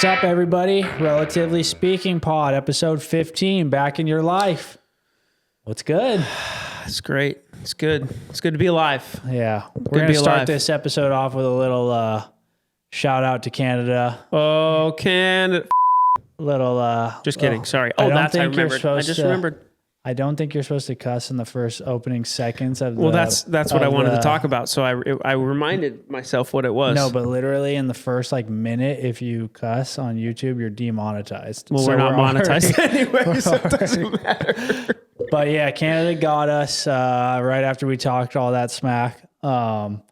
What's up, everybody? Relatively Speaking Pod, episode 15, back in your life. What's good? It's great. It's good. It's good to be alive. Yeah. We're going to start this episode off with a little shout out to Canada. Oh, Canada. Little Just kidding. Sorry. Oh, that's I remembered. I just remembered. I don't think you're supposed to cuss in the first opening seconds of Well, that's what I wanted to talk about. So I reminded myself what it was. No, but literally in the first minute, if you cuss on YouTube, you're demonetized. Well, we're not monetized anyway, so it doesn't matter. But yeah, Canada got us right after we talked all that smack. 1-1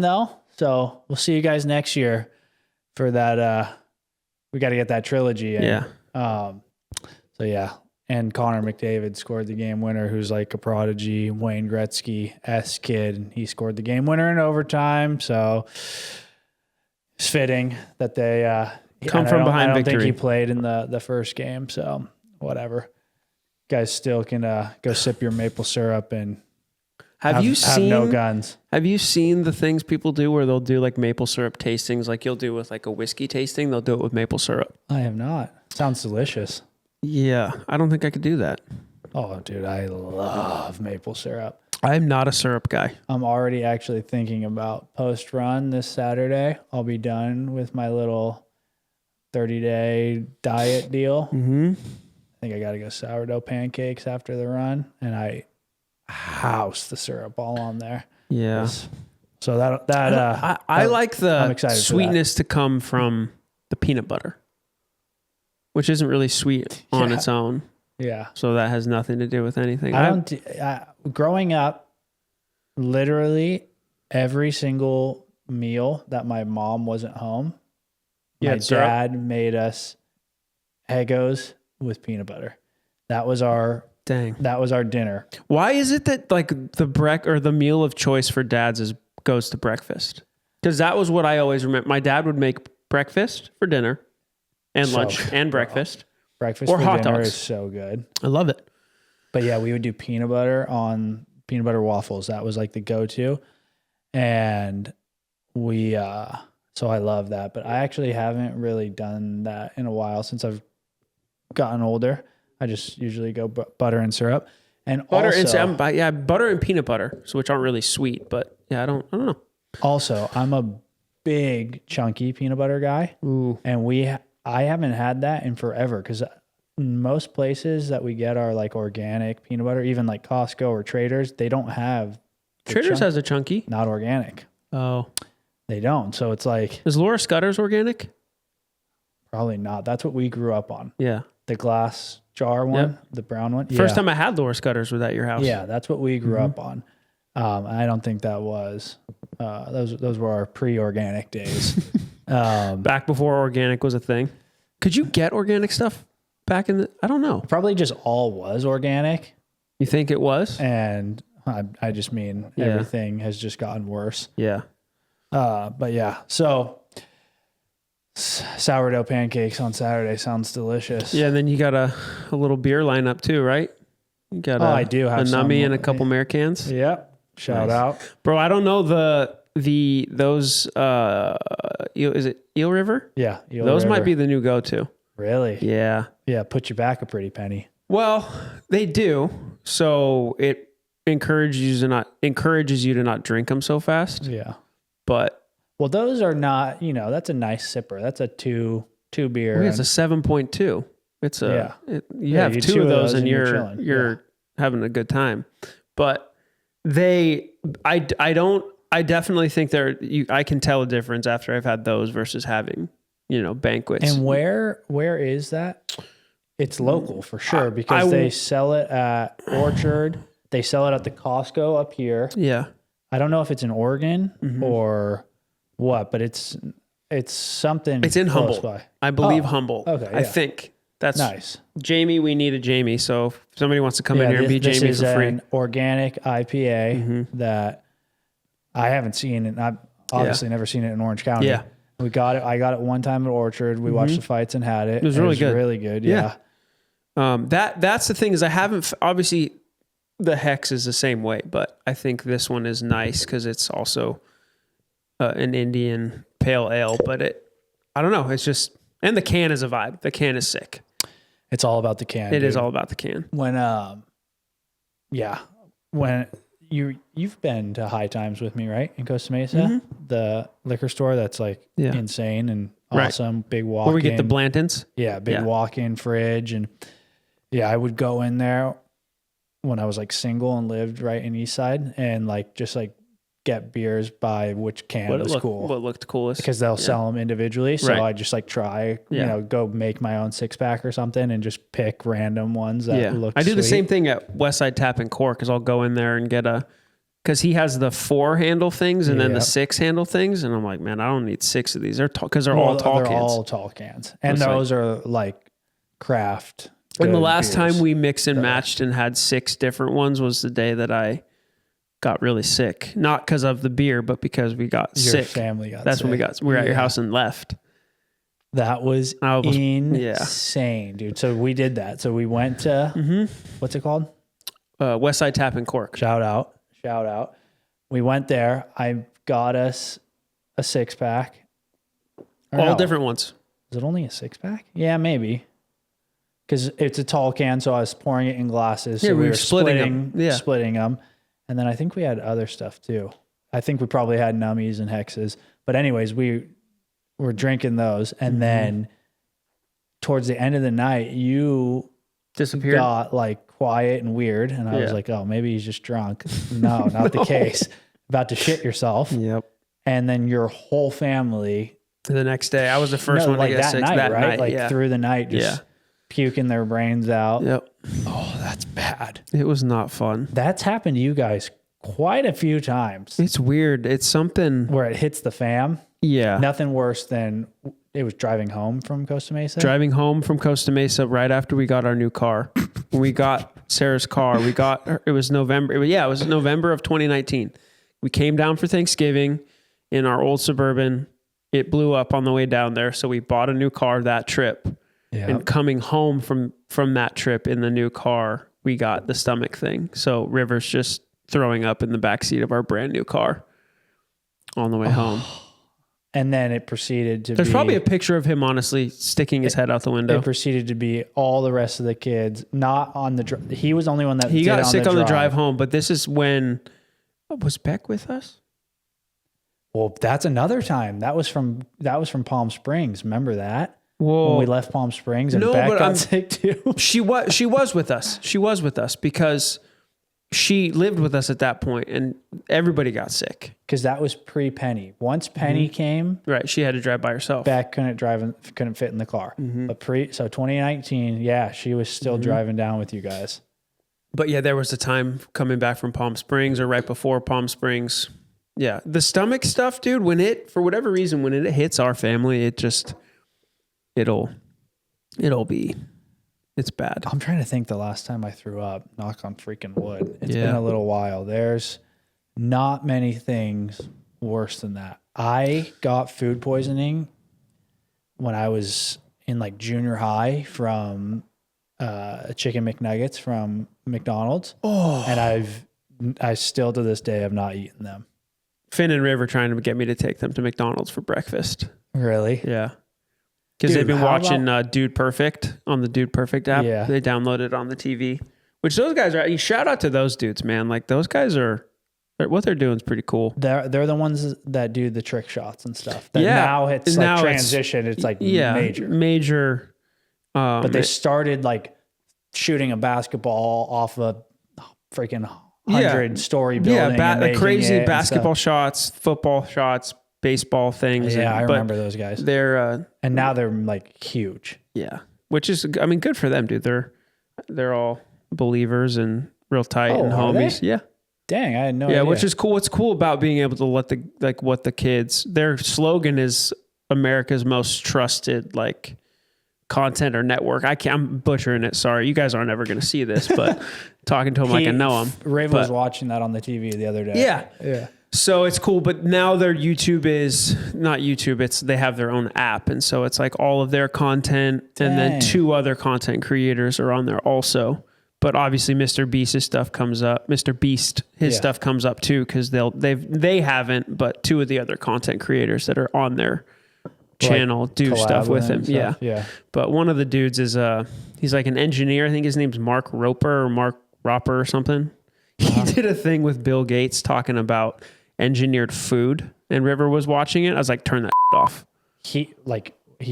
though. So we'll see you guys next year for that. We got to get that trilogy in. Yeah. So yeah. And Connor McDavid scored the game winner, who's like a prodigy, Wayne Gretzky-esque kid. And he scored the game winner in overtime. So it's fitting that they come from behind victory. I don't think he played in the first game. So whatever. You guys still can go sip your maple syrup and have no guns. Have you seen the things people do where they'll do like maple syrup tastings like you'll do with like a whiskey tasting? They'll do it with maple syrup. I have not. Sounds delicious. Yeah, I don't think I could do that. Oh, dude, I love maple syrup. I'm not a syrup guy. I'm already actually thinking about post-run this Saturday. I'll be done with my little 30-day diet deal. Mm-hmm. I think I got to go sourdough pancakes after the run, and I house the syrup all on there. Yeah. So I like the sweetness to come from the peanut butter, which isn't really sweet on its own. Yeah. So that has nothing to do with anything. Growing up, literally every single meal that my mom wasn't home, my dad made us Eggos with peanut butter. That was our dinner. Why is it that like the meal of choice for dads goes to breakfast? Because that was what I always remember. My dad would make breakfast for dinner. And lunch and breakfast. Breakfast or for hot dinner dogs. is so good. I love it. But yeah, we would do peanut butter waffles. That was like the go-to. And so I love that. But I actually haven't really done that in a while since I've gotten older. I just usually go butter and syrup. And butter and peanut butter, which aren't really sweet. But yeah, I don't know. Also, I'm a big chunky peanut butter guy. Ooh. And I haven't had that in forever because most places that we get are like organic peanut butter, even like Costco or Traders, they don't have. Traders has a chunky. Not organic. Oh. They don't. So it's like. Is Laura Scudder's organic? Probably not. That's what we grew up on. Yeah. The glass jar one, the brown one. First time I had Laura Scudder's was at your house. Yeah, that's what we grew up on. I don't think that was. Those were our pre-organic days. Back before organic was a thing. Could you get organic stuff back in I don't know. Probably just all was organic. You think it was? And I just mean everything has just gotten worse. Yeah. But yeah, so sourdough pancakes on Saturday sounds delicious. Yeah, and then you got a little beer lineup too, right? You got I do have a nummy and a couple Mare cans. Yep. Shout out. Bro, I don't know those is it Eel River? Yeah, those might be the new go-to. Really? Yeah. Yeah, put you back a pretty penny. Well, they do. So it encourages you to not drink them so fast. Yeah. But those are not, that's a nice sipper. That's a two beer. It's a 7.2. It's you have two of those and you're having a good time. But I definitely think I can tell a difference after I've had those versus having, banquets. And where is that? It's local for sure because they sell it at Orchard. They sell it at the Costco up here. Yeah. I don't know if it's in Oregon or what, but it's something. It's in Humboldt. By. I believe Humboldt. Okay. Yeah. I think that's nice. Jamie, we need a Jamie. So if somebody wants to come in here and be Jamie for free. This is an organic IPA that I haven't seen, and I've obviously never seen it in Orange County. Yeah. We got it. I got it one time at Orchard. We watched the fights and had it. It was really good. Really good. Yeah. That's the thing is I haven't obviously the Hex is the same way, but I think this one is nice because it's also an Indian pale ale. But I don't know. It's just And the can is a vibe. The can is sick. It's all about the can. It is all about the can. When when you've been to High Times with me, right? In Costa Mesa, the liquor store that's like insane and awesome. Right. Big walk-in. Where we get the Blantons. Yeah, big walk-in fridge. And I would go in there when I was like single and lived right in East Side and like just like get beers by which can was cool. What looked coolest. Because they'll sell them individually. So I just like try, go make my own 6-pack or something and just pick random ones that look I do sweet. the same thing at Westside Tap and Cork because I'll go in there and get because he has the 4 handle things and then the 6 handle things. And I'm like, man, I don't need 6 of these. They're tall because they're all tall cans. They're all tall cans. And those are like craft. And the last time we mixed and matched and had 6 different ones was the day that I got really sick. Not because of the beer, but because we got sick. Your family got sick. That's when we were at your house and left. That was insane, dude. So we did that. So we went to, what's it called? Westside Tap and Cork. Shout out. We went there. I got us a 6-pack. All different ones. Is it only a 6-pack? Yeah, maybe. Because it's a tall can, so I was pouring it in glasses. So we were splitting them. And then I think we had other stuff too. I think we probably had nummies and hexes. But anyways, we were drinking those. And then towards the end of the night, you disappeared. Got like quiet and weird. And I was like, oh, maybe he's just drunk. No, not the case. About to shit yourself. Yep. And then your whole family. The next day. I was the first one to get sick that night. Like through the night, just puking their brains out. Yep. Oh, that's bad. It was not fun. That's happened to you guys quite a few times. It's weird. It's something where it hits the fam. Yeah. Nothing worse than it was driving home from Costa Mesa. Driving home from Costa Mesa right after we got our new car. When we got Sarah's car, it was November. It was November of 2019. We came down for Thanksgiving in our old Suburban. It blew up on the way down there. So we bought a new car that trip. Yep. And coming home from that trip in the new car, we got the stomach thing. So River's just throwing up in the backseat of our brand new car on the way home. And then it proceeded to There's probably a picture of him, honestly, sticking his head out the window. It proceeded to be all the rest of the kids, not on the drive. He was the only one that he got sick on the drive home, but this is when... was Beck with us? Well, that's another time. That was from Palm Springs. Remember that? Whoa. When we left Palm Springs and Beck got sick too. She was with us. She was with us because she lived with us at that point and everybody got sick. Because that was pre-Penny. Once Penny came. Right. She had to drive by herself. Beck couldn't fit in the car. But so 2019, she was still driving down with you guys. But yeah, there was a time coming back from Palm Springs or right before Palm Springs. Yeah. The stomach stuff, dude, for whatever reason, when it hits our family, it just... it's bad. I'm trying to think the last time I threw up, knock on freaking wood. It's been a little while. There's not many things worse than that. I got food poisoning when I was in like junior high from chicken McNuggets from McDonald's. Oh. And I still to this day have not eaten them. Finn and River trying to get me to take them to McDonald's for breakfast. Really? Yeah. Because they've been watching Dude Perfect on the Dude Perfect app. Yeah. They download it on the TV. Which those guys are... Shout out to those dudes, man. Like, those guys are... What they're doing is pretty cool. They're the ones that do the trick shots and stuff. Now it's like transition. It's like major. But they started like shooting a basketball off a freaking 100-story building. Yeah, crazy basketball shots, football shots, baseball things. Yeah, I remember those guys. They're and now they're like huge. Yeah, which is, I mean, good for them, dude. They're all believers and real tight and homies. Yeah. Dang, I had no idea. Yeah, which is cool. What's cool about being able to let the kids, their slogan is America's most trusted content or network. I'm butchering it. Sorry. You guys aren't ever going to see this, but talking to him like I know him. Raven was watching that on the TV the other day. Yeah. Yeah. So it's cool, but now their YouTube is not YouTube. They have their own app. And so it's like all of their content and then 2 other content creators are on there also. But obviously Mr. Beast's stuff comes up. Mr. Beast, his stuff comes up too, because they haven't, but 2 of the other content creators that are on there channel do stuff with him. Stuff. Yeah. But one of the dudes is he's like an engineer. I think his name's Mark Roper or Mark Roper or something. He did a thing with Bill Gates talking about engineered food, and River was watching it. I was like, turn that off. He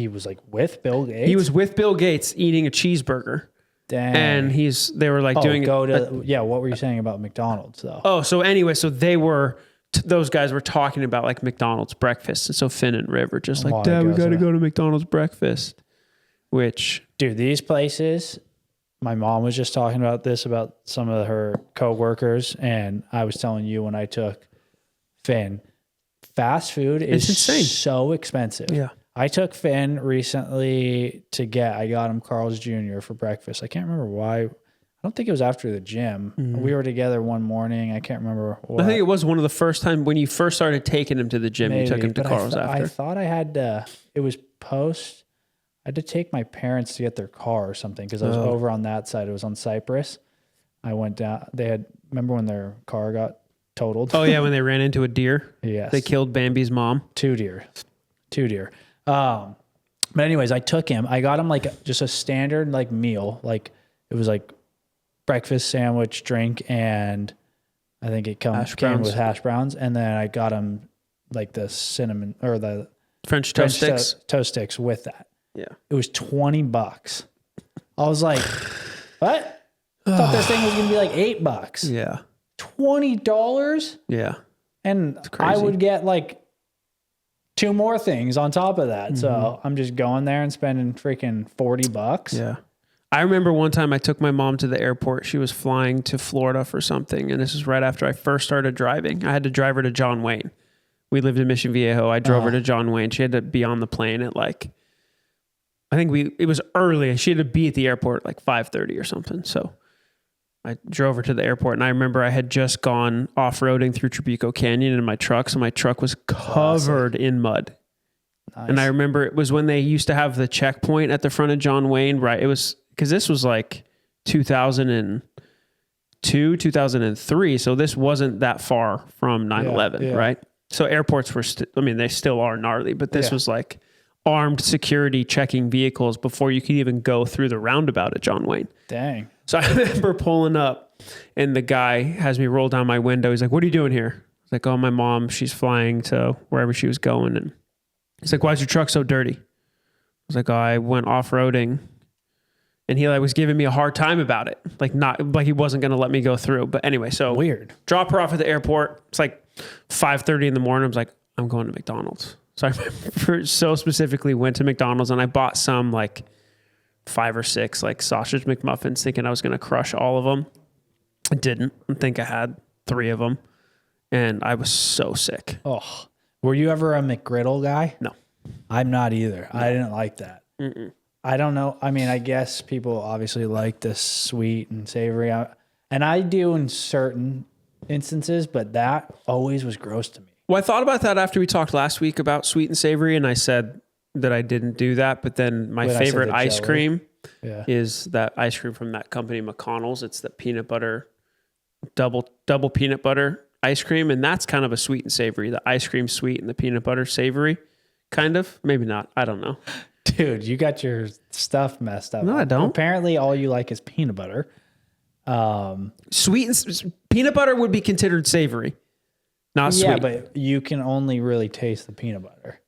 was like with Bill Gates. He was with Bill Gates eating a cheeseburger. Dang. And they were like doing what were you saying about McDonald's though? Oh, so anyway, so they were those guys were talking about like McDonald's breakfast, and so Finn and River just like, Dad, we got to go to McDonald's breakfast. Which, dude, these places. My mom was just talking about this about some of her coworkers, and I was telling you when I took Finn, fast food is insane. So expensive. Yeah. I took Finn recently I got him Carl's Jr. for breakfast. I can't remember why. I don't think it was after the gym. Mm-hmm. We were together one morning. I can't remember what. I think it was one of the first time when you first started taking him to the gym, you took him to Carl's after. I thought I had to, it was post. I had to take my parents to get their car or something because I was over on that side. It was on Cypress. I went down. Remember when their car got totaled? Oh, yeah, when they ran into a deer? Yes. They killed Bambi's mom? Two deer. But anyways, I took him. I got him like just a standard like meal. Like it was like breakfast, sandwich, drink, and I think it came with hash browns. And then I got him like the cinnamon or the French toast sticks. Toast sticks with that. Yeah. It was $20. I was like, what? I thought this thing was going to be like $8. Yeah. $20? Yeah. And I would get like 2 more things on top of that. Mm-hmm. So I'm just going there and spending freaking $40. Yeah. I remember one time I took my mom to the airport. She was flying to Florida for something. And this is right after I first started driving. I had to drive her to John Wayne. We lived in Mission Viejo. I drove her to John Wayne. She had to be on the plane at like, I think it was early. She had to be at the airport at like 5:30 or something. So I drove her to the airport, and I remember I had just gone off-roading through Trabuco Canyon in my truck. So my truck was covered in mud. Nice. And I remember it was when they used to have the checkpoint at the front of John Wayne, right? It was because this was like 2002, 2003. So this wasn't that far from 9/11, right? So airports were, they still are gnarly, but this was like armed security checking vehicles before you could even go through the roundabout at John Wayne. Dang. So I remember pulling up and the guy has me roll down my window. He's like, what are you doing here? I was like, oh, my mom, she's flying to wherever she was going. And he's like, why is your truck so dirty? I was like, oh, I went off-roading. And he was giving me a hard time about it. Like he wasn't going to let me go through. But anyway, so weird. Drop her off at the airport. It's like 5:30 in the morning. I was like, I'm going to McDonald's. So I remember so specifically went to McDonald's and I bought some like 5 or 6 like sausage McMuffins thinking I was going to crush all of them. I didn't. I think I had 3 of them and I was so sick. Oh, were you ever a McGriddle guy? No. I'm not either. No. I didn't like that. Mm-mm. I don't know. I mean, I guess people obviously like the sweet and savory and I do in certain instances, but that always was gross to me. Well, I thought about that after we talked last week about sweet and savory, and I said that I didn't do that. But then my favorite ice cream is that ice cream from that company, McConnell's. It's the peanut butter, double peanut butter ice cream, and that's kind of a sweet and savory. The ice cream sweet and the peanut butter savory, kind of. Maybe not. I don't know. Dude, you got your stuff messed up. No, I don't. Apparently, all you like is peanut butter. Sweet and peanut butter would be considered savory. Not sweet. Yeah, but you can only really taste the peanut butter,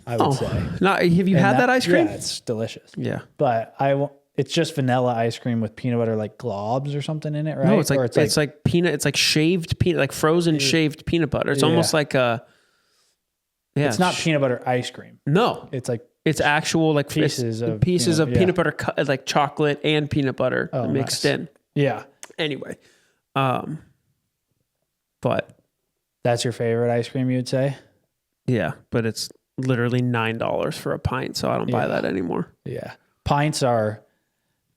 I would say. Have you had that ice cream? Yeah, it's delicious. Yeah. But it's just vanilla ice cream with peanut butter like globs or something in it, right? No, it's like peanut, it's like shaved peanut, like frozen shaved peanut butter. It's almost like it's not peanut butter ice cream. No. It's actual like pieces of peanut butter, like chocolate and peanut butter mixed in. Yeah. Anyway. But that's your favorite ice cream, you'd say? Yeah, but it's literally $9 for a pint, so I don't buy that anymore. Yeah, pints are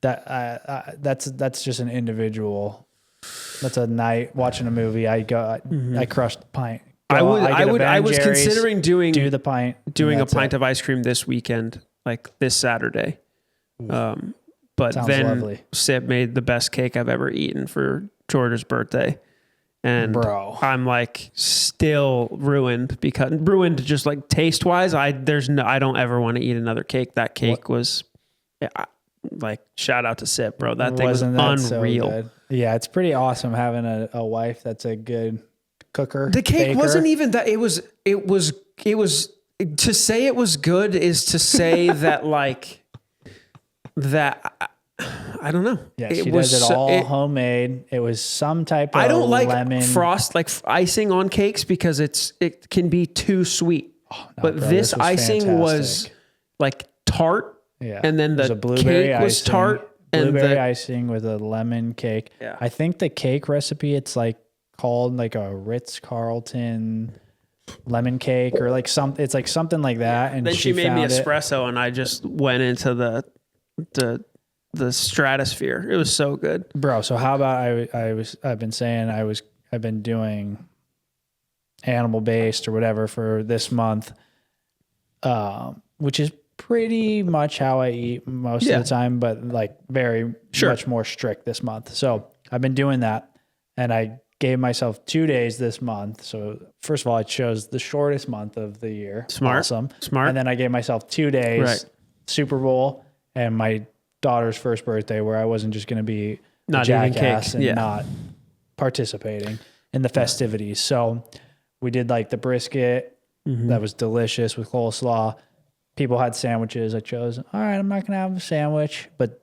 that's just an individual. That's a night watching a movie. I crushed the pint. I was considering doing a pint of ice cream this weekend, like this Saturday. But sounds then lovely. Sip made the best cake I've ever eaten for George's birthday. And bro, I'm like still ruined just like taste wise. I don't ever want to eat another cake. That cake was like, shout out to Sip, bro. That thing was unreal. So yeah, it's pretty awesome having a wife that's a good cooker. The cake baker. wasn't even that. It was to say it was good is to say that like that. I don't know. Yeah, she does it all homemade. It was some type of I don't like lemon frost, like icing on cakes because it can be too sweet. Oh, no, but bro, this icing fantastic. Was like tart. Yeah. And then the cake was tart. Blueberry icing with a lemon cake. Yeah. I think the cake recipe, it's like called like a Ritz-Carlton lemon cake or like it's like something like that. And then she made me espresso and I just went into the stratosphere. It was so good, bro. So how about I've been doing animal based or whatever for this month, which is pretty much how I eat most of the time, but like very much more strict this month. So I've been doing that, and I gave myself 2 days this month. So first of all, I chose the shortest month of the year. Smart. And then I gave myself 2 days, Super Bowl and my daughter's first birthday, where I wasn't just going to be a jackass and not participating in the festivities. So we did like the brisket that was delicious with coleslaw. People had sandwiches. I chose, all right, I'm not going to have a sandwich, but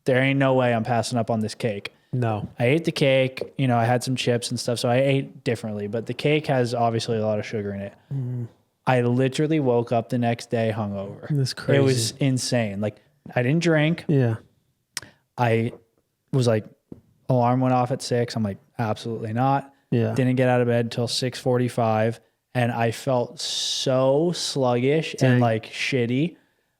there ain't no way I'm passing up on this cake. No. I ate the cake, I had some chips and stuff, so I ate differently, but the cake has obviously a lot of sugar in it. I literally woke up the next day hungover. That's crazy. It was insane. Like, I didn't drink. Yeah. I was like, alarm went off at 6. I'm like, absolutely not. Yeah. Didn't get out of bed till 6:45. And I felt so sluggish and like shitty.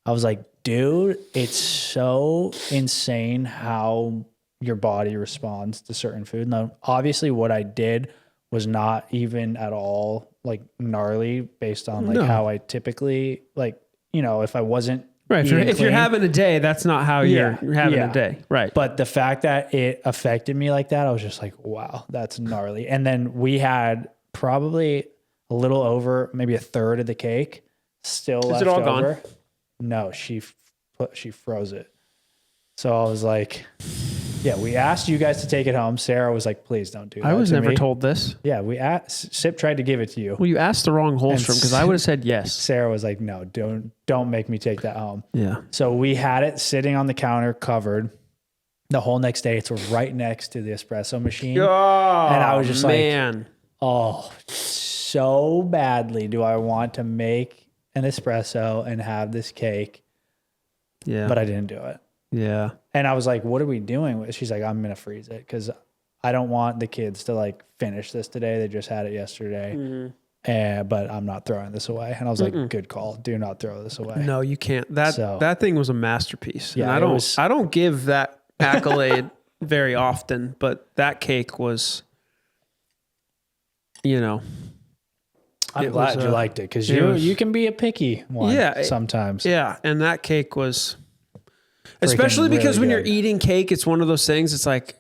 I was like, dude, it's so insane how your body responds to certain food. Now, obviously what I did was not even at all like gnarly based on like how I typically like, if I wasn't right. If you're having a day, that's not how you're having a day. Right. But the fact that it affected me like that, I was just like, wow, that's gnarly. And then we had probably a little over maybe a third of the cake still left over. Is it all gone? No, she froze it. So I was like, yeah, we asked you guys to take it home. Sarah was like, please don't do that. I was never told this. Yeah, we asked. Sip tried to give it to you. Well, you asked the wrong Holstrom because I would have said yes. Sarah was like, no, don't make me take that home. Yeah. So we had it sitting on the counter covered the whole next day. It's right next to the espresso machine. Oh, and I was just like, oh, so badly do I want to make an espresso and have this cake. Yeah. But I didn't do it. Yeah. And I was like, what are we doing? She's like, I'm going to freeze it because I don't want the kids to like finish this today. They just had it yesterday. But I'm not throwing this away. And I was like, good call. Do not throw this away. No, you can't. That thing was a masterpiece. Yeah, and I don't give that accolade very often, but that cake was, I'm glad you liked it because you can be a picky one sometimes. Yeah. And that cake was... Especially because when you're eating cake, it's one of those things. It's like,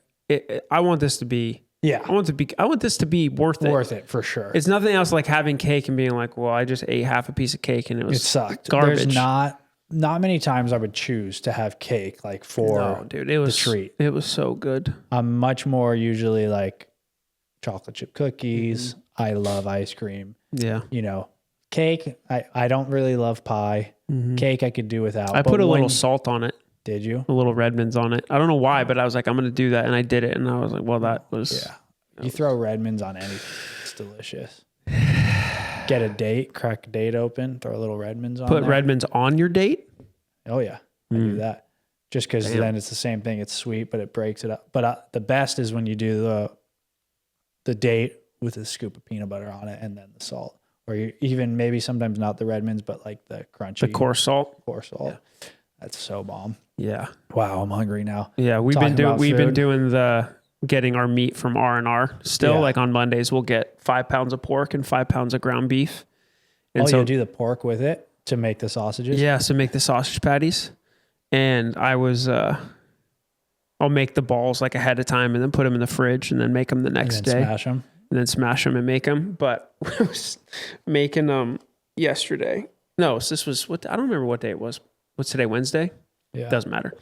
I want this to be, I want this to be worth it. Worth it for sure. It's nothing else like having cake and being like, well, I just ate half a piece of cake and it sucked. Garbage. There's not many times I would choose to have cake like for it was the treat. It was so good. I'm much more usually like chocolate chip cookies. I love ice cream. Yeah. Cake. I don't really love pie. Cake I could do without. I put a little salt on it. Did you? A little Redmond's on it. I don't know why, but I was like, I'm going to do that. And I did it. And I was like, well, that was... Yeah. You throw Redmond's on anything. It's delicious. Get a date, crack a date open, throw a little Redmond's on Put Redmond's on your date? Oh, yeah. I do that. Just because then it's the same thing. It's sweet, but it breaks it up. But the best is when you do the date with a scoop of peanut butter on it and then the salt. Or you even maybe sometimes not the Redmond's, but like the crunchy. The coarse salt? Coarse salt. Yeah. That's so bomb. Yeah. Wow, I'm hungry now. Yeah, we've been doing the getting our meat from R&R. Still, like on Mondays, we'll get 5 pounds of pork and 5 pounds of ground beef. And so you'll do the pork with it to make the sausages? Yeah, to make the sausage patties. And I was on I'll make the balls like ahead of time and then put them in the fridge and then make them the next day. Smash them. And then smash them and make them. But I was making them yesterday. No, so this was I don't remember what day it was. What's today? Wednesday? Yeah. Doesn't matter.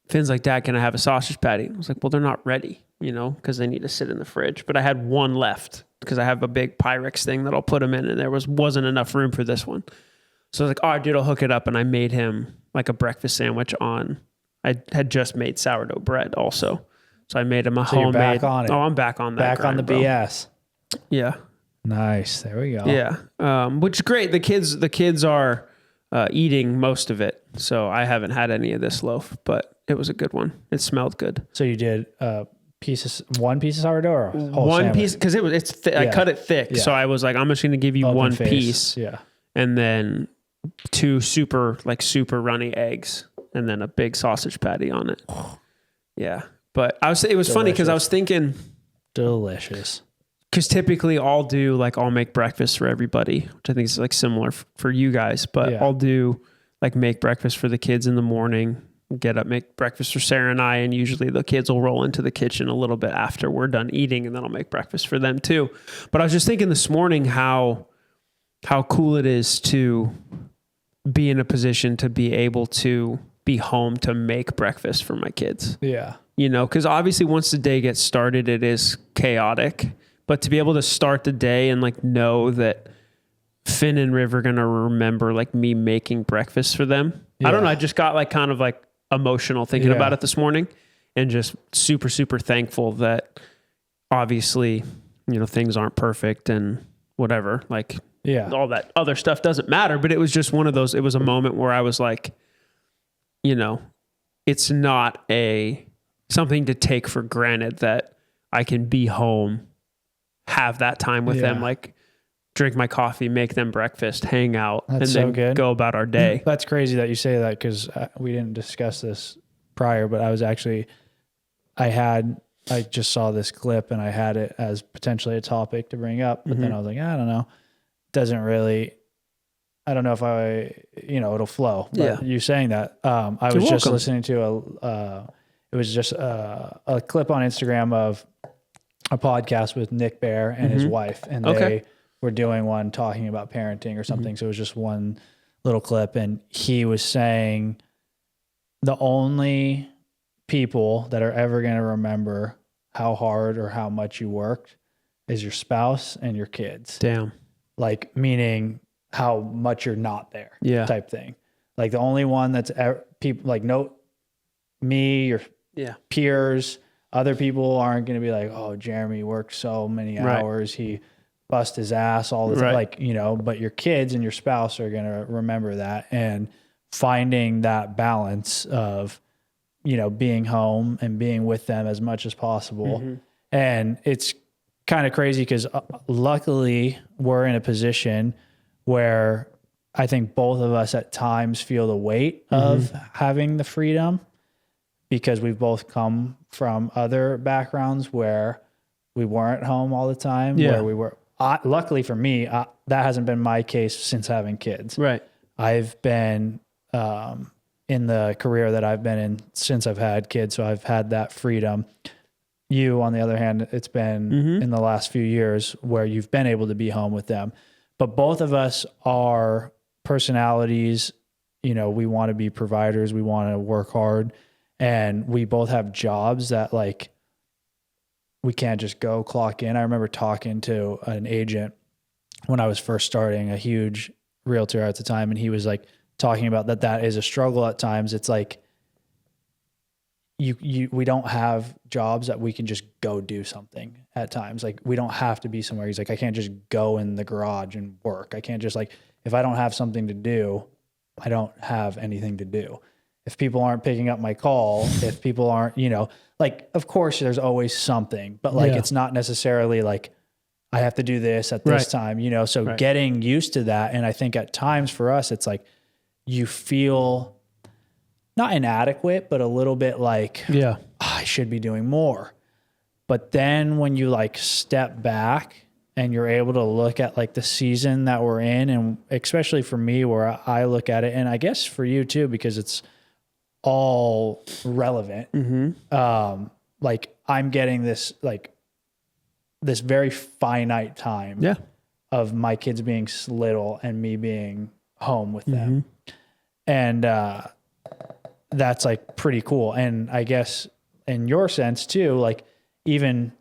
Finn's like, Dad, can I have a sausage patty? I was like, well, they're not ready, because they need to sit in the fridge. But I had one left because I have a big Pyrex thing that I'll put them in, and there wasn't enough room for this one. So I was like, all right, dude, I'll hook it up. And I made him like a breakfast sandwich I had just made sourdough bread also. So I made him a homemade. You're back on it. Oh, I'm back on that. Back on the bro. BS. Yeah. Nice. There we go. Yeah. Which is great. The kids are eating most of it. So I haven't had any of this loaf, but it was a good one. It smelled good. So you did one piece of sourdough or a whole one sandwich? piece, because it's thick. Yeah. I cut it thick. Yeah. So I was like, I'm just going to give you Open one face. piece. Yeah. And then 2 super runny eggs and then a big sausage patty on it. Yeah. But it was delicious. Funny because I was thinking. Delicious. Because typically I'll make breakfast for everybody, which I think is like similar for you guys, but I'll do make breakfast for the kids in the morning, get up, make breakfast for Sarah and I. And usually the kids will roll into the kitchen a little bit after we're done eating, and then I'll make breakfast for them too. But I was just thinking this morning how cool it is to be in a position to be able to be home to make breakfast for my kids. Yeah. Because obviously once the day gets started, it is chaotic, but to be able to start the day and know that Finn and Riv are going to remember me making breakfast for them. Yeah. I don't know. I just got kind of emotional thinking about it this morning, and just super, super thankful that obviously, things aren't perfect and whatever, all that other stuff doesn't matter, but it was just one of those, it was a moment where I was like, it's not something to take for granted that I can be home, have that time with them, drink my coffee, make them breakfast, hang out, and then go about our day. That's crazy that you say that, because we didn't discuss this prior, but I just saw this clip and I had it as potentially a topic to bring up, but then I was like, I don't know. I don't know if it'll flow, but you saying that, I was just listening to it was just a clip on Instagram of a podcast with Nick Bear and his wife, and they were doing one talking about parenting or something. So it was just one little clip, and he was saying the only people that are ever going to remember how hard or how much you worked is your spouse and your kids. Damn. Meaning how much you're not there, type thing. The only one that's people your peers, other people aren't going to be like, oh, Jeremy worked so many hours. He bust his ass all the time, but your kids and your spouse are going to remember that, and finding that balance of, being home and being with them as much as possible. And it's kind of crazy because luckily we're in a position where I think both of us at times feel the weight of having the freedom, because we've both come from other backgrounds where we weren't home all the time, where we were. Luckily for me, that hasn't been my case since having kids. Right. I've been in the career that I've been in since I've had kids, so I've had that freedom. You, on the other hand, it's been in the last few years where you've been able to be home with them. But both of us are personalities. We want to be providers. We want to work hard. And we both have jobs that we can't just go clock in. I remember talking to an agent when I was first starting, a huge realtor at the time, and he was talking about that is a struggle at times. It's we don't have jobs that we can just go do something at times. We don't have to be somewhere. He's like, I can't just go in the garage and work. I can't just if I don't have something to do, I don't have anything to do. If people aren't picking up my call, if people aren't, of course there's always something, but it's not necessarily I have to do this at this time, so getting used to that. And I think at times for us, it's you feel not inadequate, but a little bit I should be doing more. But then when you step back and you're able to look at the season that we're in, and especially for me, where I look at it, and I guess for you too, because it's all relevant. Like I'm getting this very finite time of my kids being little and me being home with them. And that's like pretty cool. And I guess in your sense too, like even,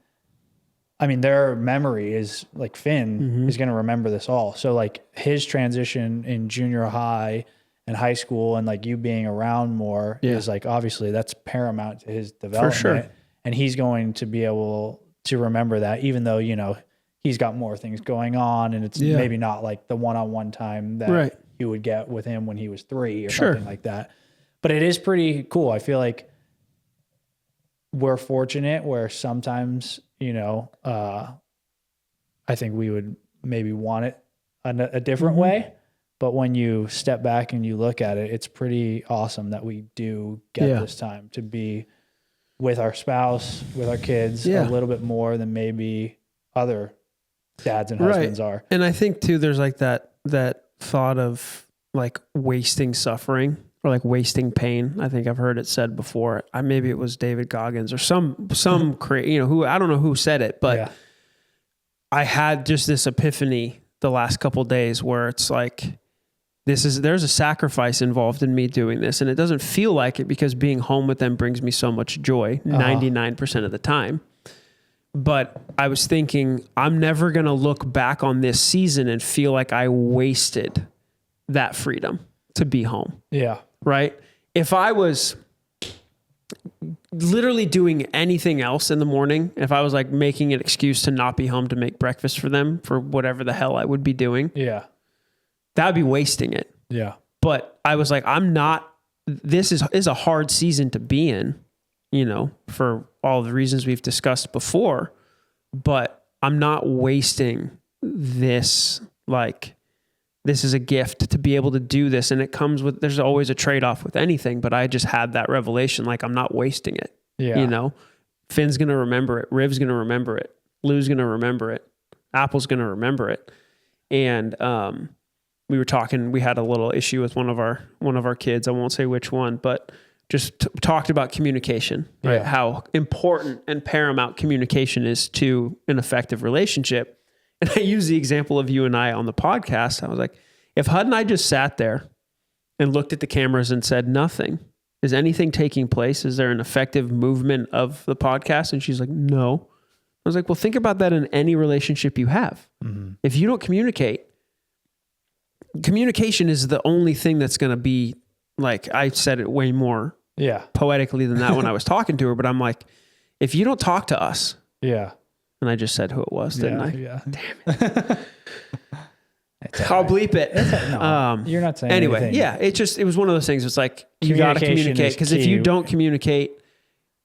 I mean, their memory is like Finn is going to remember this all. So like his transition in junior high and high school and like you being around more is like, obviously that's paramount to his development. For sure. And he's going to be able to remember that, even though, you know, he's got more things going on and it's maybe not like the one-on-one time that you would get with him when he was 3 or something like that. But it is pretty cool. I feel like we're fortunate where sometimes, you know, I think we would maybe want it a different way. But when you step back and you look at it, it's pretty awesome that we do get this time to be with our spouse, with our kids a little bit more than maybe other dads and husbands are. And I think too, there's like that thought of like wasting suffering or like wasting pain. I think I've heard it said before. Maybe it was David Goggins or some you know, who, I don't know who said it, but I had just this epiphany the last couple of days where it's like, there's a sacrifice involved in me doing this, and it doesn't feel like it because being home with them brings me so much joy 99% of the time. But I was thinking, I'm never going to look back on this season and feel like I wasted that freedom to be home. Yeah. Right? If I was literally doing anything else in the morning, if I was like making an excuse to not be home to make breakfast for them for whatever the hell I would be doing. Yeah. That would be wasting it. Yeah. But I was like, this is a hard season to be in, you know, for all the reasons we've discussed before, but I'm not wasting this. Like, this is a gift to be able to do this. And it comes with, there's always a trade-off with anything, but I just had that revelation. Like, I'm not wasting it. Yeah. You know, Finn's going to remember it. Riv's going to remember it. Lou's going to remember it. Apple's going to remember it. And, we were talking, we had a little issue with one of our kids. I won't say which one, but just talked about communication, right? How important and paramount communication is to an effective relationship. And I use the example of you and I on the podcast. I was like, if Hud and I just sat there and looked at the cameras and said nothing, is anything taking place? Is there an effective movement of the podcast? And she's like, no. I was like, well, think about that in any relationship you have. If you don't communicate, communication is the only thing that's going to be, like, I said it way more poetically than that when I was talking to her, but I'm like, if you don't talk to us. Yeah. And I just said who it was, didn't I? Yeah. Damn it. I'll bleep it. You're not saying anyway, anything. Yeah. It was one of those things. It's like, you got to communicate, because if you don't communicate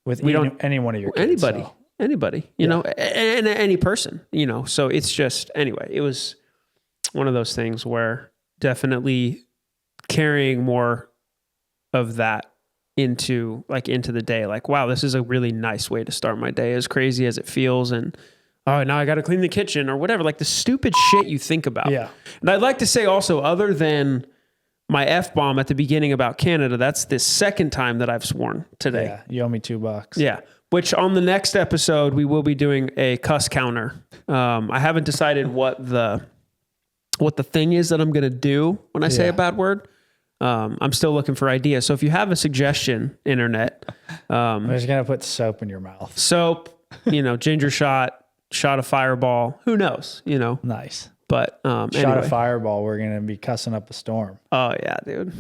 with any one of your kids, anybody, you know, and any person, you know, so it's just, anyway, it was one of those things where definitely carrying more of that into the day. Like, wow, this is a really nice way to start my day, as crazy as it feels. And, oh, now I got to clean the kitchen or whatever, like the stupid shit you think about. Yeah. And I'd like to say also, other than my F-bomb at the beginning about Canada, that's the second time that I've sworn today. Yeah. You owe me $2. Yeah. Which on the next episode, we will be doing a cuss counter. I haven't decided what the thing is that I'm going to do when I say a bad word. I'm still looking for ideas. So if you have a suggestion, internet, I'm just going to put soap in your mouth. Soap, you know, ginger shot of Fireball. Who knows, you know? Nice. But, shot of Fireball. We're going to be cussing up a storm. Oh yeah, dude.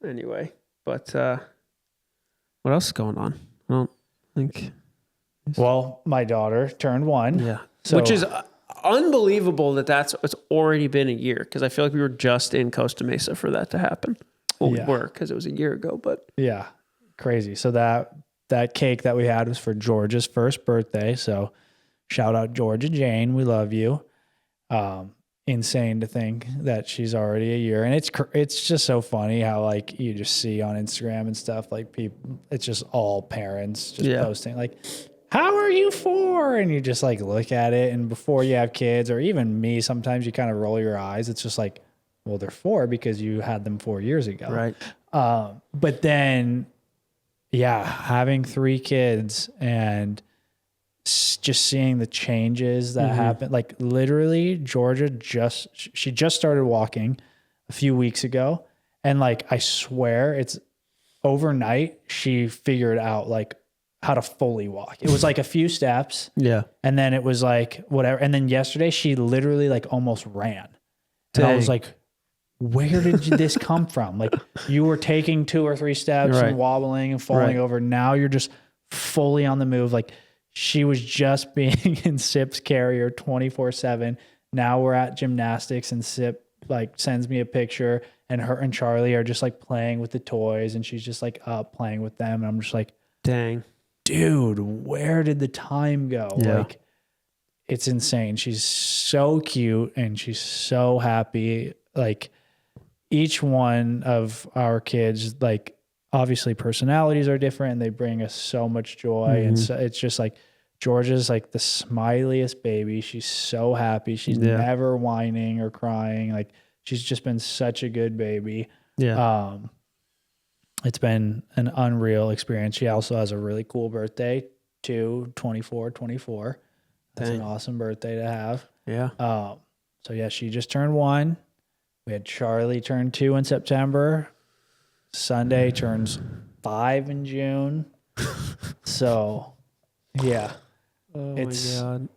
Anyway, but, what else is going on? I don't think. Well, my daughter turned 1. Yeah. So, which is unbelievable it's already been a year, because I feel like we were just in Costa Mesa for that to happen. Well, we were, because it was a year ago, but yeah, crazy. So that cake that we had was for Georgia's first birthday. So shout out Georgia Jane, we love you. Insane to think that she's already a year, and it's just so funny how, like, you just see on Instagram and stuff, like, people, it's just all parents just posting like, how are you 4? And you just like look at it, and before you have kids, or even me, sometimes you kind of roll your eyes. It's just like, well, they're 4 because you had them 4 years ago. Right. But then, yeah, having 3 kids and just seeing the changes that happen, like literally Georgia she just started walking a few weeks ago. And like, I swear it's overnight, she figured out like how to fully walk. It was like a few steps. Yeah. And then it was like, whatever. And then yesterday she literally like almost ran. And I was like, where did this come from? Like you were taking 2 or 3 steps and wobbling and falling over. Now you're just fully on the move. Like she was just being in Sip's carrier 24/7. Now we're at gymnastics and Sip like sends me a picture and her and Charlie are just like playing with the toys and she's just like up playing with them. And I'm just like, dang, dude, where did the time go? Yeah. Like it's insane. She's so cute and she's so happy. Like each one of our kids, like obviously personalities are different and they bring us so much joy. And so it's just like Georgia's like the smiliest baby. She's so happy. She's never whining or crying. Like she's just been such a good baby. Yeah. It's been an unreal experience. She also has a really cool birthday too, 24/24. That's an awesome birthday to have. Yeah. So yeah, she just turned 1. We had Charlie turn 2 in September. Sunday turns 5 in June. So yeah. Oh it's, my God.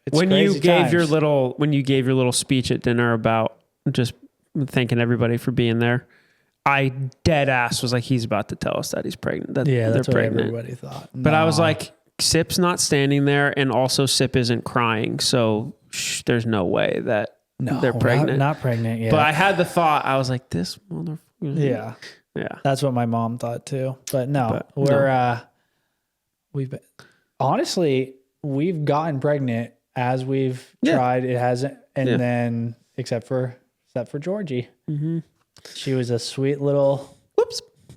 It's when you gave times. your little speech at dinner about just thanking everybody for being there, I dead ass was like, he's about to tell us that he's pregnant. That that's they're what pregnant. everybody thought. But I was like, Sip's not standing there, and also Sip isn't crying, so there's no way that they're pregnant. Not pregnant yet. But I had the thought, I was like, this motherfucker. Yeah. Yeah. That's what my mom thought too. But no, honestly, we've gotten pregnant as we've tried. It hasn't. And then except for Georgie, she was a sweet little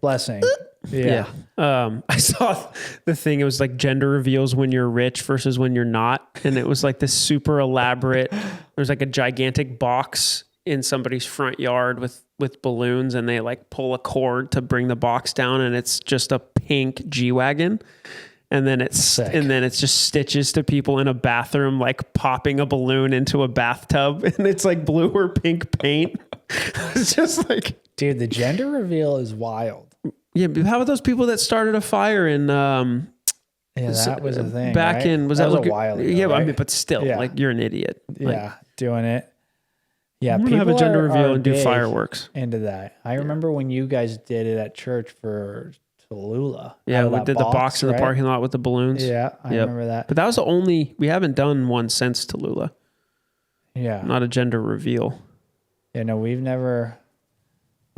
blessing. Yeah. I saw the thing. It was like gender reveals when you're rich versus when you're not. And it was like this super elaborate, there's like a gigantic box in somebody's front yard with balloons, and they like pull a cord to bring the box down, and it's just a pink G-Wagon. And then it's just stitches to people in a bathroom, like popping a balloon into a bathtub, and it's like blue or pink paint. It's just like, dude, the gender reveal is wild. Yeah. How about those people that started a fire in, that was a thing back right? in, was that that was a while ago, yeah, right? I mean, but still, like you're an idiot. Yeah. Doing it. Yeah. People have a gender reveal and do fireworks. Into that. I remember when you guys did it at church for Tallulah. Yeah, we did the box in the parking lot with the balloons. Yeah, I remember that. But that was we haven't done one since Tallulah. Yeah. Not a gender reveal. Yeah, no, we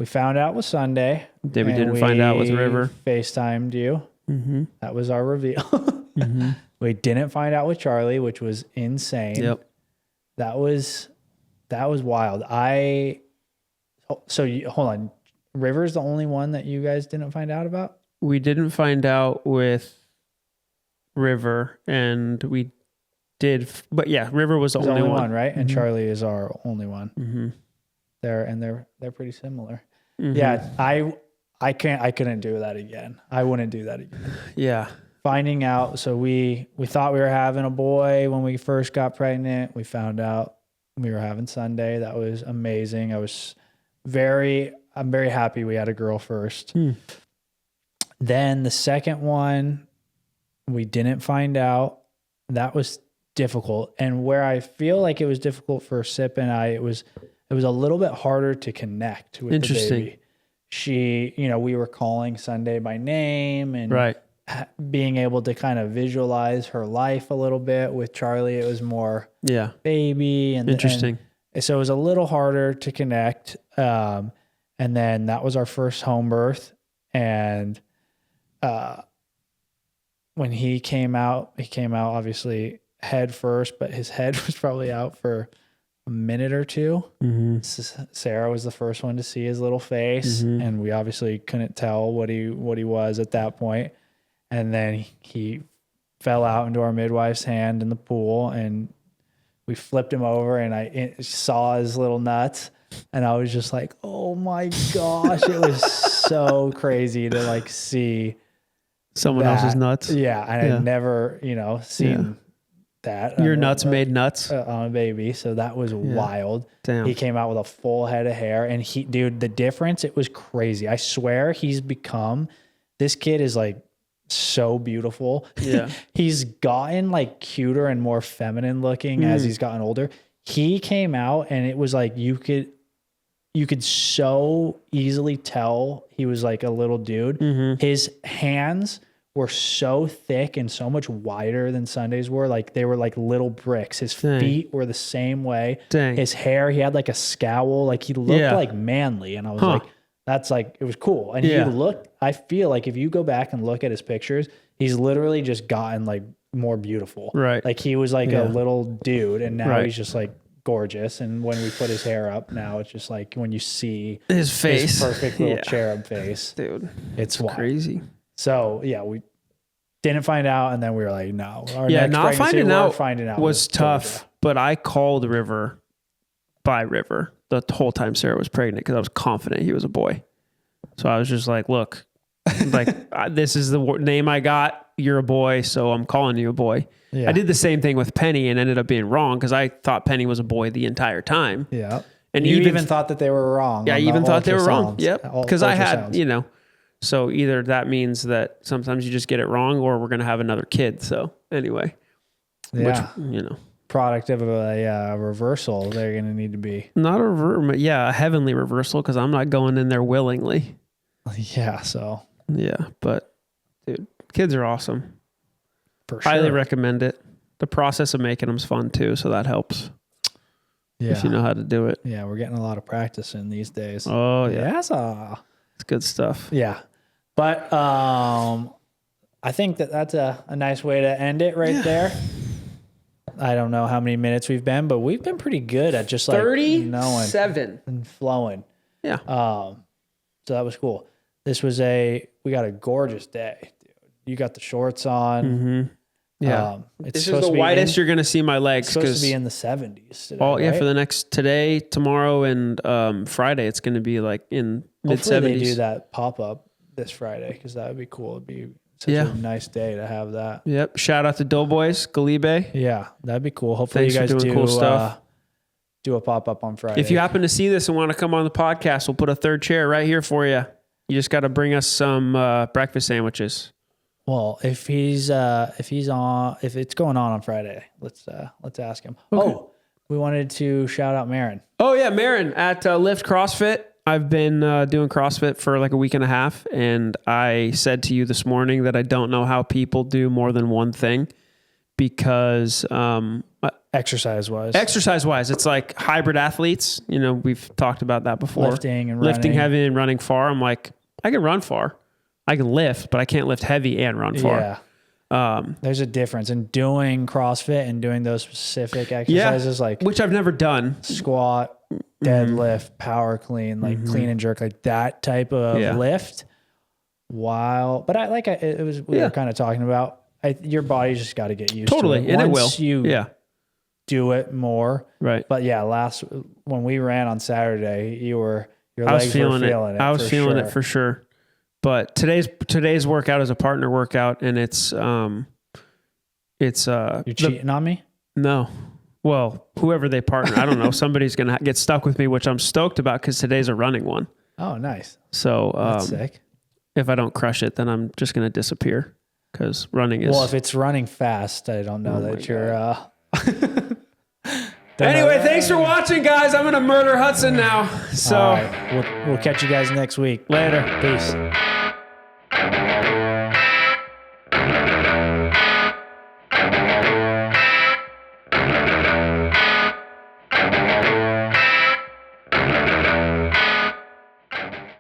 found out with Sunday. We didn't find out with River. FaceTimed you. Mm-hmm. That was our reveal. Mm-hmm. We didn't find out with Charlie, which was insane. Yep. That was wild. Hold on. River's the only one that you guys didn't find out about? We didn't find out with River, and we did, but yeah, River was the only one, right? Mm-hmm. And Charlie is our only one. Mm-hmm. They're pretty similar. Mm-hmm. Yeah, I couldn't do that again. I wouldn't do that again. Yeah. Finding out, so we thought we were having a boy when we first got pregnant. We found out we were having Sunday. That was amazing. I'm very happy we had a girl first. Then the second one, we didn't find out. That was difficult. And where I feel like it was difficult for Sip and I, it was a little bit harder to connect with the baby. She, we were calling Sunday by name and being able to kind of visualize her life a little bit. With Charlie, it was more baby. And interesting. And so it was a little harder to connect. And then that was our first home birth. And when he came out obviously head first, but his head was probably out for a minute or two. Mm-hmm. Sarah was the first one to see his little face, and we obviously couldn't tell what he was at that point. And then he fell out into our midwife's hand in the pool, and we flipped him over, and I saw his little nuts. And I was just like, oh my gosh, it was so crazy to like see someone else's nuts. Yeah. And I'd never, seen that. Your nuts made nuts on a baby. So that was wild. Damn. He came out with a full head of hair, and dude, the difference, it was crazy. I swear this kid is like so beautiful. Yeah. He's gotten like cuter and more feminine looking as he's gotten older. He came out and it was like, you could so easily tell he was like a little dude. Mm-hmm. His hands were so thick and so much wider than Sunday's were. Like they were like little bricks. His feet were the same way. Dang. His hair, he had like a scowl. Like he looked like manly. And I was like, that's like, it was cool. And he looked, I feel like if you go back and look at his pictures, he's literally just gotten like more beautiful. Right. Like he was like a little dude, and now he's just like gorgeous. And when we put his hair up now, it's just like when you see his face, his perfect little cherub face, dude, it's crazy. So yeah, we didn't find out, and then we were like, no. Not finding out was tough. Georgia. But I called River by River the whole time Sarah was pregnant because I was confident he was a boy. So I was just like, look, like this is the name I got. You're a boy, so I'm calling you a boy. Yeah. I did the same thing with Penny and ended up being wrong because I thought Penny was a boy the entire time. Yeah. And you even thought that they were wrong. Yeah, I even thought they were wrong. Yep. Because I had, so either that means that sometimes you just get it wrong or we're going to have another kid. So anyway, which, product of a reversal, they're going to need to be. Not a heavenly reversal because I'm not going in there willingly. Yeah, so. Yeah, but dude, kids are awesome. For sure. Highly recommend it. The process of making them's fun too, so that helps. Yeah. If you know how to do it. Yeah, we're getting a lot of practice in these days. Oh, yeah. It's good stuff. Yeah. But I think that's a nice way to end it there. I don't know how many minutes we've been, but we've been pretty good at just like 37 and flowing. Yeah. So that was cool. We got a gorgeous day, dude. You got the shorts on. Mm-hmm. Yeah. This is the whitest you're going to see my legs. It's supposed to be in the 70s today, right? For the next today, tomorrow, and Friday, it's going to be like in mid-70s. Hopefully they do that pop-up this Friday because that would be cool. It'd be such a nice day to have that. Yep. Shout out to Doughboys, Galibe. Yeah, that'd be cool. Hopefully you guys do cool stuff. Do a pop-up on Friday. If you happen to see this and want to come on the podcast, we'll put a third chair right here for you. You just got to bring us some breakfast sandwiches. Well, if it's going on Friday, let's ask him. Okay. Oh, we wanted to shout out Marin. Oh yeah, Marin at Lift CrossFit. I've been doing CrossFit for like a week and a half, and I said to you this morning that I don't know how people do more than one thing because exercise wise, it's like hybrid athletes. We've talked about that before. Lifting heavy and running far. I'm like, I can run far. I can lift, but I can't lift heavy and run far. Yeah. There's a difference in doing CrossFit and doing those specific exercises, like which I've never done. Squat, deadlift, power clean, like clean and jerk, like that type of lift. Wow. But we were kind of talking about, your body's just got to get used to it. Totally. And once it will. You do it more. Right. But when we ran on Saturday, your legs were feeling it. I was feeling it for sure. But today's workout is a partner workout, and it's you're cheating on me? No. Well, whoever they partner, I don't know. Somebody's gonna get stuck with me, which I'm stoked about because today's a running one. Oh, nice. So that's sick. If I don't crush it, then I'm just gonna disappear because running is. Well, if it's running fast, I don't know that you're. Anyway, thanks for watching, guys. I'm gonna murder Hudson now. So right. We'll catch you guys next week. Later. Peace.